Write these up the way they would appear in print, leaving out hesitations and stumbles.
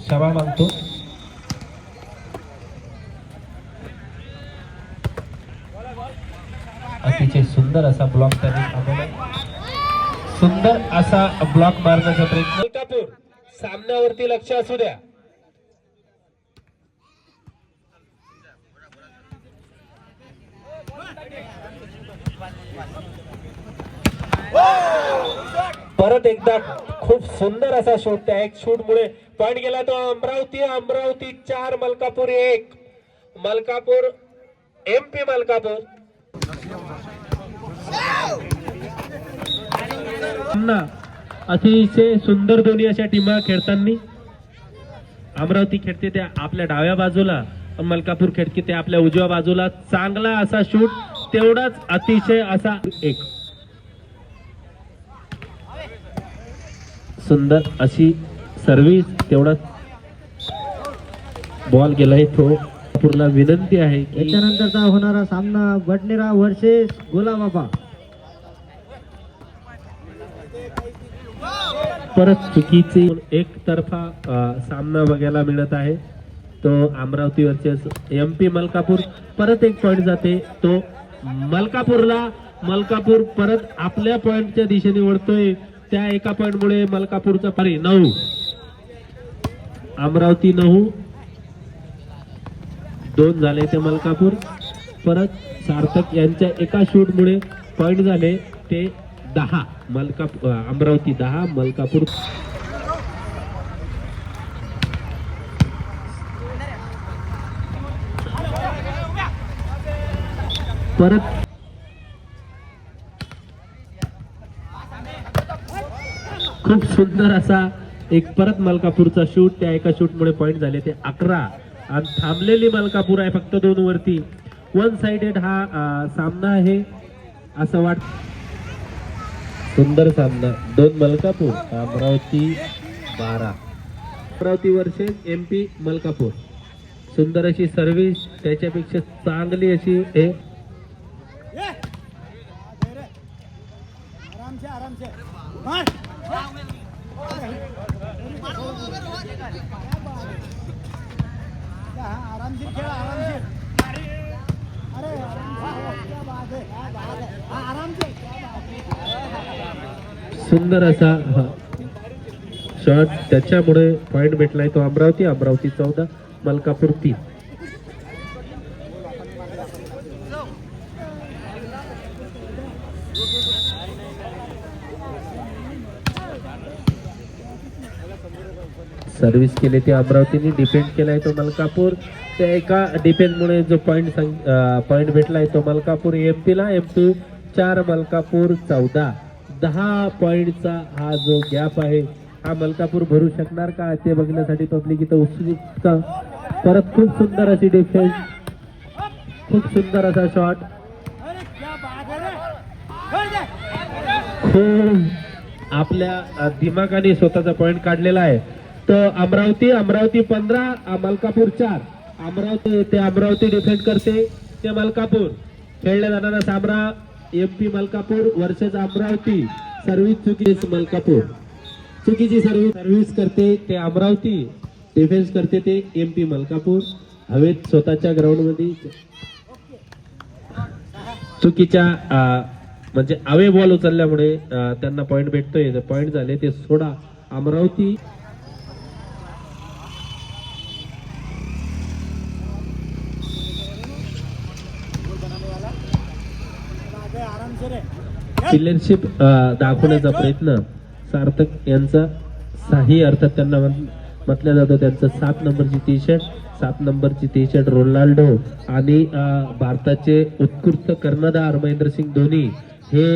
क्षमा मागतो. अतिशय सुंदर असा ब्लॉक त्यांनी थांबवला. सुंदर असा ब्लॉक मारण्याचा प्रयत्न. मलकापूर सामन्यावरती लक्ष असू द्या. परत एकदा खूप सुंदर असा शॉट. त्या एक शूट मुळे पॉइंट गेला तो अमरावती 4 मलकापूर 1. मलकापूर MP मलकापूर. अतिशय सुंदर दोन्ही अशा टीमा खेळताना. अमरावती खेळते ते आपल्या डाव्या बाजूला, मलकापूर खेळते ते आपल्या उजव्या बाजूला. चांगला असा शूट, तेवढाच अतिशय असा एक सुंदर अशी सर्व्हिस. तेवढाच बॉल गेलाय तो. पूर्ण विनंती आहे की याच्यानंतरचा होणारा सामना बडनेरा वर्सेस गोलाबाबा. परत चुकीची एक तर्फा सामना बघायला मिळत आहे. तो अमरावती वर्सेस MP मलकापूर. परत एक पॉइंट जाते तो मलकापूरला. मलकापूर परत आपल्या पॉइंटच्या दिशेने वळतोय. त्या एका पॉइंट मुळे मलकापूरचा 9 अमरावती 9 2 झाले ते मलकापूर. परत सार्थक यांच्या एका शूट मुळे पॉइंट झाले ते 10. अमरावती 10 मलकापूर. परत खूप सुंदर असा एक परत मलकापूरचा शूट. त्या एका शूट मुळे पॉइंट झाले ते 11. आणि थांबलेली मलकापूर आहे फक्त 2 वरती. 1 साइडेड हा सामना आहे असं वाटत. सुंदर सामना. 2 मलकापूर अमरावती 12. Amravati versus MP Malkapur. सुंदर अशी सर्व्हिस, त्याच्यापेक्षा चांगली अशी हे. सुंदर असा शॉट, त्याच्यामुळे पॉइंट भेटलाय तो अमरावती 14 मलकापूर 3. सर्व्हिस केली ती अमरावतीने. डिफेंड केलाय तो मलकापूर. त्या एका डिफेंड मुळे जो पॉइंट भेटलाय तो मलकापूर MP ला. MP 4 मलकापूर 14. 10 पॉइंटचा हा जो गॅप आहे हा मलकापूर भरू शकणार का ते बघण्यासाठी पब्लिक इथं उत्सुक. परत खूप सुंदर अशी डिफेन्स, खूप सुंदर असा शॉट. खूप आपल्या दिमागाने स्वतःचा पॉइंट काढलेला आहे. तर अमरावती 15 मलकापूर 4. अमरावती डिफेंड करते ते मलकापूर. खेळल्या जाणारा सामना MP Malkapur versus Amravati. Service चुकीची मलकापूर. चुकीची सर्व्हिस करते ते अमरावती. डिफेन्स करते ते MP मलकापूर. हवेत स्वतःच्या ग्राउंड मध्ये चुकीच्या म्हणजे अवे बॉल उचलल्यामुळे त्यांना पॉइंट भेटतोय. पॉइंट झाले ते 16 अमरावती. चिल्ड्रनशिप दाखवण्याचा प्रयत्न सार्थक यांचा साही अर्थात त्यांना म्हटलं जातं. त्यांचं 7 नंबरची टी शर्ट रोनाल्डो आणि भारताचे उत्कृष्ट कर्णधार महेंद्रसिंग धोनी हे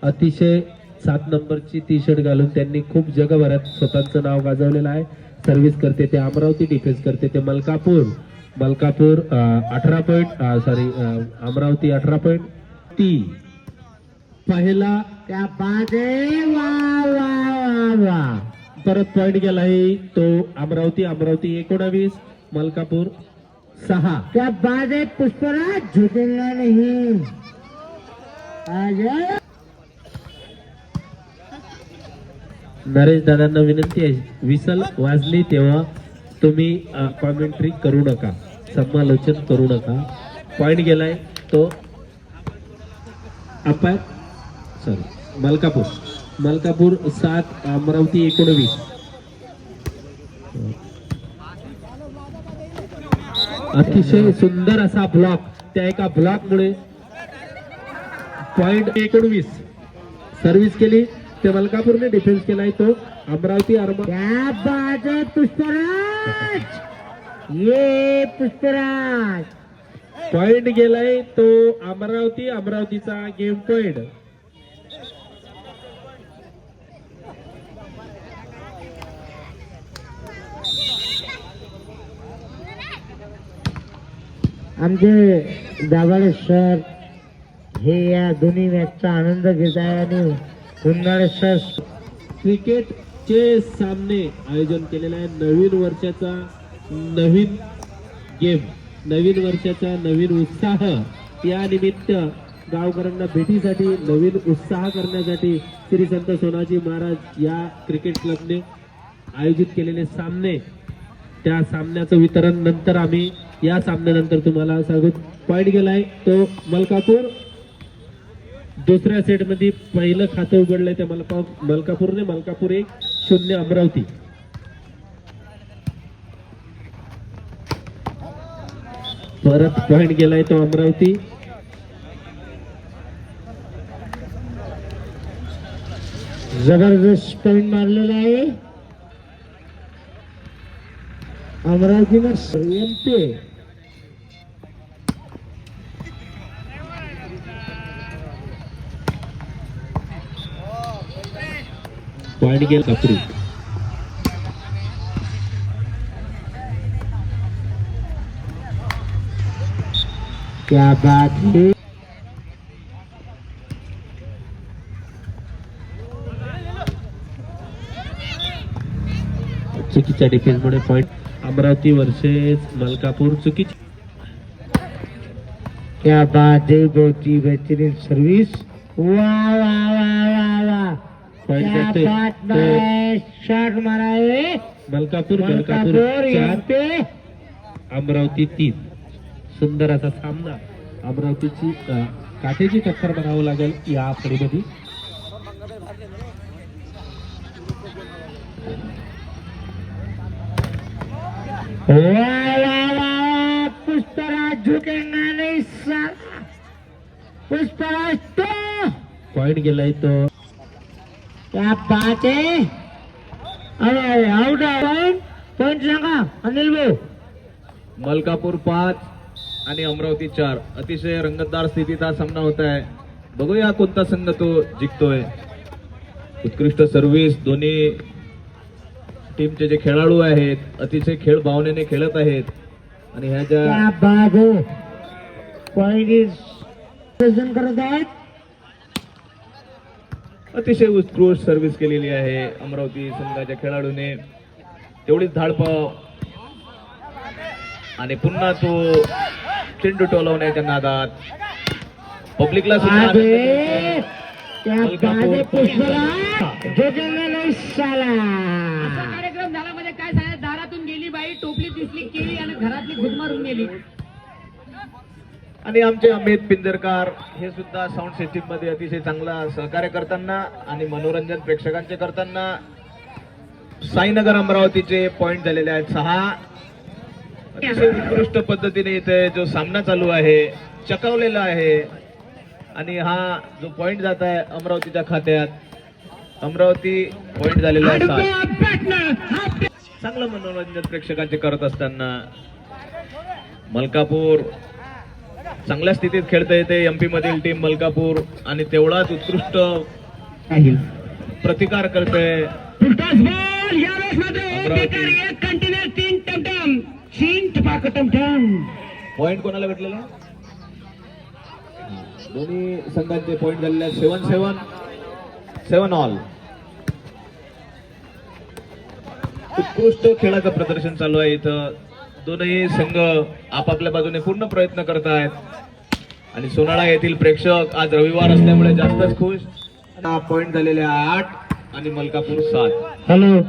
अतिशय 7 नंबरची टी शर्ट घालून त्यांनी खूप जगभरात स्वतःचं नाव गाजवलेलं आहे. सर्व्हिस करते ते अमरावती. डिफेन्स करते ते मलकापूर. 18 point Amravati 18 point. पहिला त्या बाजे वा परत पॉइंट गेलाय तो अमरावती 19 मलकापूर 6. क्या बाजे पुष्पराज झुकेगा नहीं. नरेश दादांना विनंती आहे, विसल वाजली तेव्हा तुम्ही कॉमेंट्री करू नका, समालोचन करू नका. पॉइंट गेलाय तो अपाय सॉरी मलकापूर 7 अमरावती 19. अतिशय सुंदर असा ब्लॉक, त्या एका ब्लॉक मुळे पॉइंट 19. सर्व्हिस केली ते मलकापूरने, डिफेन्स केलाय तो अमरावती. क्या बात है पुष्पराज, ये पुष्पराज. पॉइंट गेलाय तो अमरावतीचा गेम पॉइंट. आमचे दाभाडे सर हे या दोन्ही मॅचचा आनंद घेत आहे आणि उन्हाळे सर क्रिकेटचे सामने आयोजन केलेला आहे. नवीन वर्षाचा नवीन गेम, नवीन वर्षाचा नवीन उत्साह, या निमित्त गावकऱ्यांना भेटीसाठी नवीन उत्साह करण्यासाठी श्री संत सोनाजी महाराज या क्रिकेट क्लबने आयोजित केलेले सामने, त्या सामन्याचं वितरण नंतर आम्ही या सामन्यानंतर तुम्हाला सांगू. पॉइंट गेलाय तो मलकापूर. दुसऱ्या सेट मध्ये पहिलं खातं उघडलंय त्या मलकापूरने. मलकापूर 1-0 अमरावती. परत पॉइंट गेलाय तो अमरावती. जबरदस्त पॉइंट मारलेला आहे अमरावतीनं. एमपी पॉइंट गेला कापरी. क्या बात है. चुकीच्या डिफेन्स मुळे पॉइंट अमरावती वर्सेस मलकापूर. चुकीची. क्या बात है, बहुत ही बेहतरीन सर्विस. वाह वाह वाह वाह वाह, क्या बात है. शॉट मारा है मलकापूर 4 अमरावती 3. सुंदर असा सामना. अमरावतीची काठीची टक्कर बनावं लागेल या फळीमध्ये. वाह वाह वाह, पुष्पराज झुकेगा नहीं साला. पुष्पराज तो पॉइंट गेलाय तो. क्या बात है. अरे आउट पॉइंट सांगा अनिल भाऊ. मलकापूर 5 आणि अमरावती 4. अतिशय रंगतदार स्थितीत हा सामना होत आहे. बघूया कोणता संघ तो जिंकतोय. उत्कृष्ट सर्व्हिस, दोन्ही टीमचे जे खेळाडू आहेत अतिशय खेळ भावनेने खेळत आहेत आणि ह्या ज्या क्या बात है. पॉइंट करत आहेत. अतिशय उत्कृष्ट सर्व्हिस केलेली आहे अमरावती संघाच्या खेळाडूने. तेवढीच धाडपाव आणि पुन्हा तो चेंडू टोलवण्याच्या नादात पब्लिकला सुद्धा आनंद मिळतो. क्या बात है पुष्पराज, झुकेगा नहीं साला. कार्यक्रम झाला म्हणजे काय सांगायचं, दारातून गेली बाई, टोपली दिसली केली आणि घरातली गुद मारून गेली. आणि आमचे अमित पिंजरकर हे सुद्धा साऊंड सिस्टीम मध्ये अतिशय चांगला सहकार्य करताना आणि मनोरंजन प्रेक्षकांचे करताना. साईनगर अमरावतीचे पॉइंट झालेले आहेत 6. अतिशय उत्कृष्ट पद्धतीने इथे जो सामना चालू आहे चकावलेला आहे आणि हा जो पॉइंट जात आहे अमरावतीच्या खात्यात. अमरावती पॉइंट झालेला आहे 7. चांगलं मनोरंजन प्रेक्षकांचे करत असताना मलकापूर चांगल्या स्थितीत खेळता येते. एमपी मधील टीम मलकापूर आणि तेवढाच उत्कृष्ट प्रतिकार करते. पॉइंट कोणाला भेटलेला. दोन्ही संघांचे पॉइंट झालेले 7 ऑल. उत्कृष्ट खेळाचं प्रदर्शन चालू आहे इथं. दोनही संघ आपापल्या बाजूने पूर्ण प्रयत्न करत आहेत आणि सोनाळा येथील प्रेक्षक आज रविवार असल्यामुळे जास्तच खुश. पॉइंट झालेले 8 आणि मलकापूर 7. हॅलो,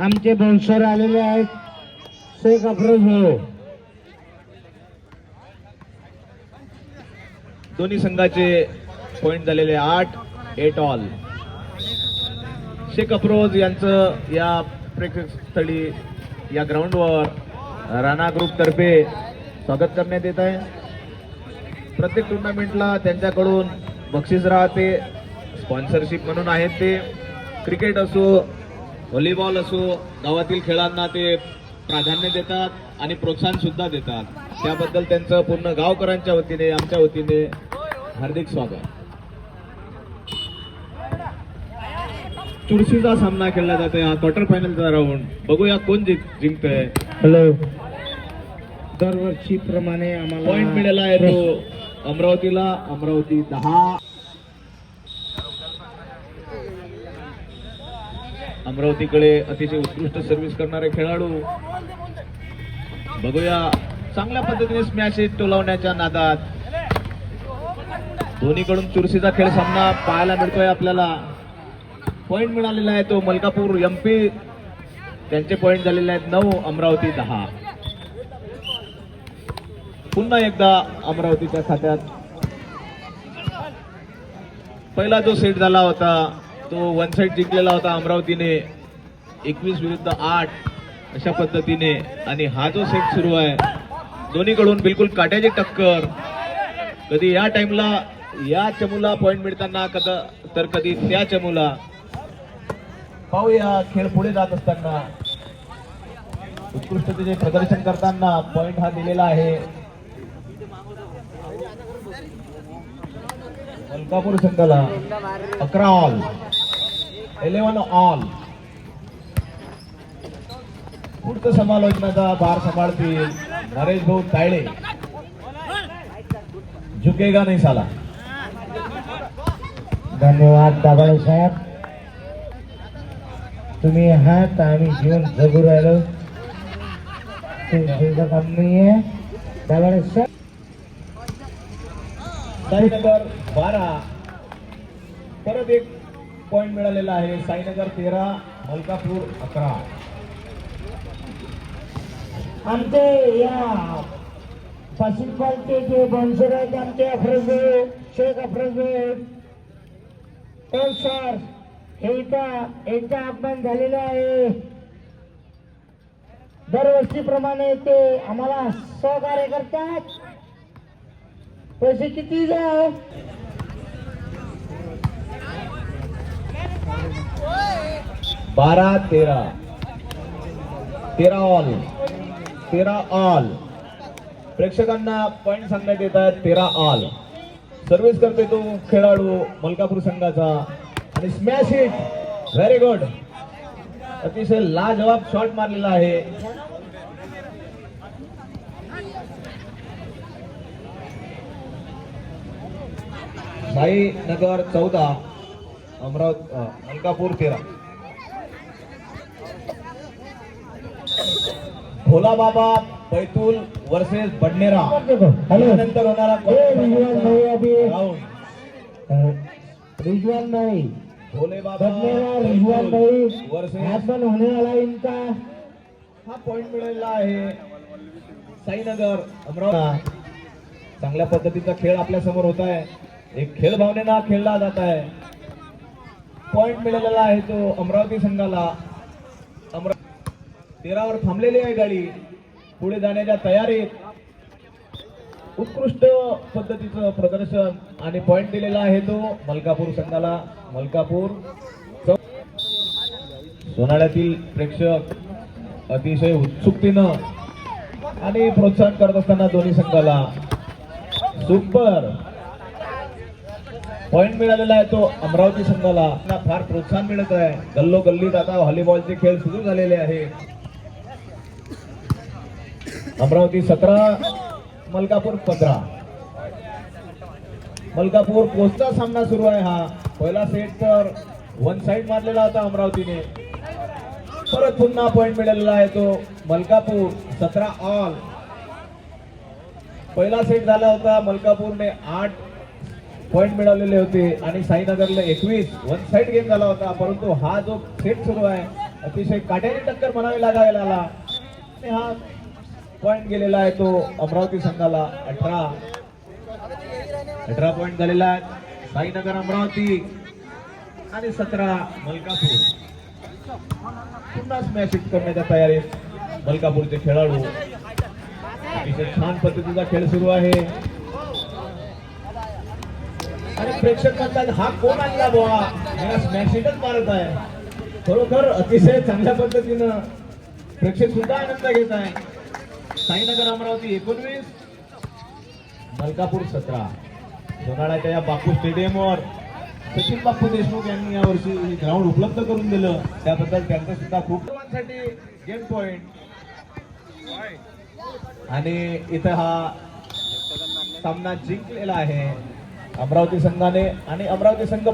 आमचे बोन्सर आलेले आहेत, शेख अफरोज भाऊ. दोन्ही संघाचे पॉइंट झालेले 8 ऑल. शेख अफरोज यांचं या प्रेक्षक स्थळी या ग्राउंडवर राणा ग्रुप तर्फे स्वागत करण्यात येत आहे. प्रत्येक टुर्नामेंटला त्यांच्याकडून बक्षीस राहते, स्पॉन्सरशिप म्हणून आहेत ते. क्रिकेट असो, व्हॉलीबॉल असो, गावातील खेळांना ते प्राधान्य देतात आणि प्रोत्साहन सुद्धा देतात. त्याबद्दल त्यांचं पूर्ण गावकरांच्या वतीने, आमच्या वतीने हार्दिक स्वागत. चुरशीचा सामना खेळला जातोय, हा क्वार्टर फायनलचा राऊंड. बघूया कोण जिंकतोय. हॅलो, दरवर्षी प्रमाणे आम्हाला पॉइंट मिळाला आहे तो अमरावतीला. अमरावती 10. अमरावतीकडे अतिशय उत्कृष्ट सर्व्हिस करणारे खेळाडू. बघूया, चांगल्या पद्धतीने स्मॅश हिट टोलावण्याच्या नादात दोन्हीकडून चुरशीचा खेळ सामना पाहायला मिळतोय आपल्याला. पॉइंट मिळालेला आहे तो मलकापूर MP, त्यांचे पॉइंट झालेले आहेत 9, अमरावती 10. पुन्हा एकदा अमरावतीच्या खात्यात पहिला जो सेट झाला होता तो 1 साइड जिंकलेला होता अमरावतीने 21 विरुद्ध 8 अशा पद्धतीने. आणि हा जो सेट सुरू आहे दोन्हीकडून बिलकुल काट्याची टक्कर. कधी या टाइमला या चमूला पॉइंट मिळताना, तर कधी त्या चमूला. पाहूया खेळ पुढे जात असताना उत्कृष्टतेचे प्रदर्शन करताना पॉइंट हा दिलेला आहे मलकापूर संघाला. 11 ऑल, 11 ऑल. पुढचं समालोचनाचा भार सांभाळतील नरेश भाऊ तायडे. झुकेगा नाही साला. धन्यवाद दाभाडे साहेब, तुम्ही आहात, आम्ही जीवन जगू राहिलो, तुमचं काम नाहीये. दाभाडे साहेब, साईनगर 12, परत एक पॉइंट मिळालेला आहे. साईनगर 13, मलकापूर 11. आमचे या बास्केटबॉलचे जे स्पॉन्सर आहेत आमचे अफरोज भाऊ, शेख अफरोज भाऊ सर, हे यांचं आगमन झालेलं आहे. दरवर्षीप्रमाणे ते आम्हाला सहकार्य करतात. पैसे किती जाऊ? 12, 13, 13 ऑल, 13 ऑल. प्रेक्षकांना पॉइंट सांगण्यात येत आहेत 13 ऑल. सर्व्हिस करते तो खेळाडू मलकापूर संघाचा आणि स्मॅश हिट. व्हेरी गुड, अतिशय लाजवाब शॉट मारलेला आहे. साईनगर 14, मलकापूर 13. भोला बाबा बैतूल वर्सेस बडनेरा. हॅलो, नंतर होणारा राऊंड. रिजवान भाई, भोले बाबा रिजवान भाई वर्सेस. आगमन होने वाला इनका. हा पॉइंट मिळालेला आहे साईनगर अमरावती. चांगल्या पद्धतीचा खेळ आपल्या समोर होत आहे. एक खेळ भावनेनं खेळला जात आहे. पॉइंट मिळालेला आहे तो अमरावती संघाला. 13 वर थांबलेली आहे गाडी, पुढे जाण्याच्या तयारीत. उत्कृष्ट पद्धतीचं प्रदर्शन आणि पॉइंट दिलेला आहे तो मलकापूर संघाला. मलकापूर सोनाळ्यातील प्रेक्षक अतिशय उत्सुकतेनं आणि प्रोत्साहन करत असताना दोन्ही संघाला सुपर पॉइंट मिळालेला आहे तो अमरावती संघाला. फार प्रोत्साहन मिळत आहे. गल्लोगल्लीत आता व्हॉलीबॉलचे खेळ सुरू झालेले आहे. अमरावती 17, मलकापूर 15. मलकापूर कोचचा सामना सुरू आहे. हा पहिला सेट तर 1 साइड मारलेला होता अमरावतीने. परत पुन्हा पॉइंट मिळालेला आहे तो मलकापूर 17 ऑल. पहिला सेट झाला होता मलकापूरने 8 पॉइंट मिळवलेले होते आणि साईनगरला 21 वन साइड गेम झाला होता. परंतु हा जो सेट सुरू आहे अतिशय काट्याने टक्कर म्हणावी लागायला आला आणि हा पॉइंट गेलेला आहे तो अमरावती संघाला. 18 पॉइंट झालेला आहे साईनगर अमरावती आणि 17 मलकापूर. पुन्हा स्मॅश हिट करण्याच्या तयारीत मलकापूरचे खेळाडू. अतिशय छान पद्धतीचा खेळ सुरू आहे आणि प्रेक्षक म्हणतात हा कोण आणला बुवा, याला स्मॅश हिटच मारत आहे. खरोखर अतिशय चांगल्या पद्धतीनं प्रेक्षक सुद्धा आनंद घेत आहे. साईनगर अमरावती 19 मलकापूर 17. लोणाळ्याच्या या बापू स्टेडियमवर सचिन बापू देशमुख यांनी यावर्षी ग्राउंड उपलब्ध करून दिलं, त्याबद्दल त्यांचं सुद्धा खूप सर्वांसाठी गेम पॉइंट. आणि इथं हा सामना जिंकलेला आहे अमरावती संघाने आणि अमरावती संघ